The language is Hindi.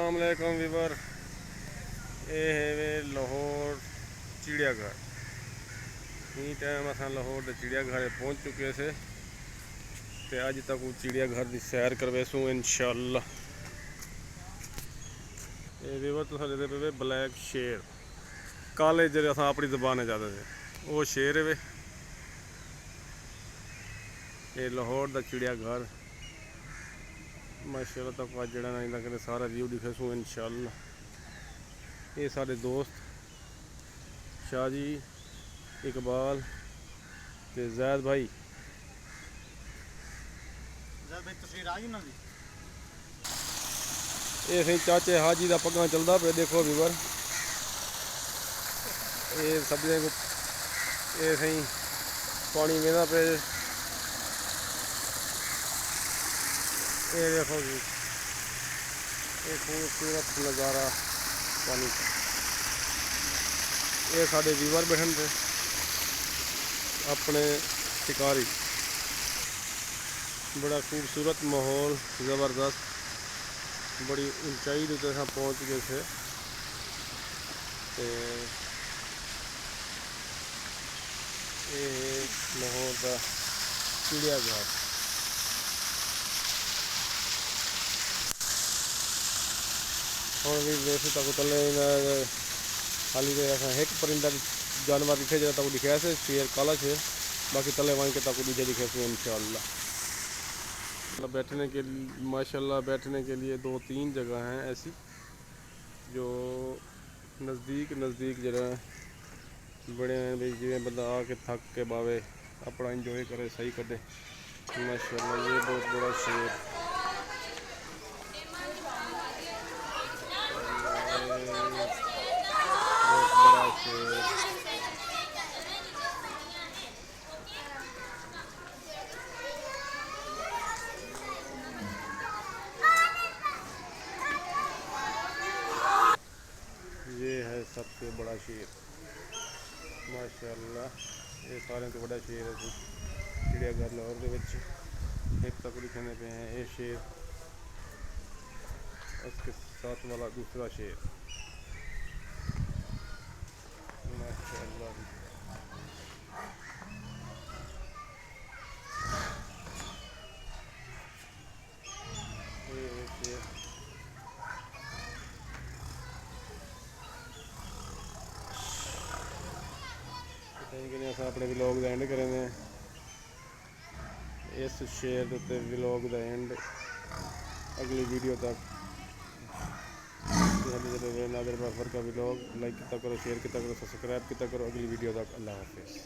अस्सलाम वालेकुम वीवर। ये है वे लाहौर चिड़ियाघर। ई टाइम अस लाहौर के चिड़ियाघर पहुँच चुके से ते अज तक वो चिड़ियाघर की सैर करवेसूँ इंशाअल्लाह। ये वीवर तो सारे पे ब्लैक शेर काले जो अस अपनी जबान ज़्यादा थे वो शेर है वे। ये लाहौर का चिड़ियाघर माशाअल्लाह तक आज जड़ा ना इन्हें सारा व्यू दिखेसूँ इंशाअल्लाह। ये सारे दोस्त शाहजी इकबाल ते जैद भाई तस्वीर आ गई ना जी। ये सही चाचे हाजी का पग्गा चलता पे देखो वीवर। ये सब्जियों को ये सही पानी वेंदा पे। ये देखो जी ये खूबसूरत नज़ारा पानी का। ये साढ़े वीवर बैठन थे अपने शिकारी। बड़ा खूबसूरत माहौल ज़बरदस्त बड़ी ऊंचाई के उत्ते पहुँच गए थे। ये लाहौर का चिड़ियाघर। हम भी वैसे तक तले खाली एक परिंदा जानवर दिखे जो तक दिखे से शेर काला शेर। बाकी तले वहीं के तक दूजे दिखे से इंशाअल्लाह। बैठने के लिए माशाल्लाह बैठने के लिए 2-3 जगह हैं ऐसी जो नज़दीक जगह बड़े हैं भाई जिमें बंदा आके थक के बावे अपना इंजॉय करे सही कर दे। माशाल्लाह ये बहुत बड़ा शेर बहुत बड़ा शेर। ये है सबसे बड़ा शेर माशाल्लाह। ये सारे तो बड़ा शेर है चिड़ियाघर लाहौर के एक तक दिखाने पे हैं। ये शेर उसके साथ वाला दूसरा शेर माशाल्लाह। ये शेर अपने व्लॉग का एंड करेंगे। इस शेर के उत्ते व्लॉग का एंड अगली वीडियो तक। नादर बाफर का व्लॉग लाइक किया करो शेयर किया करो सब्सक्राइब किया करो। अगली वीडियो तक अल्लाह हाफिज़।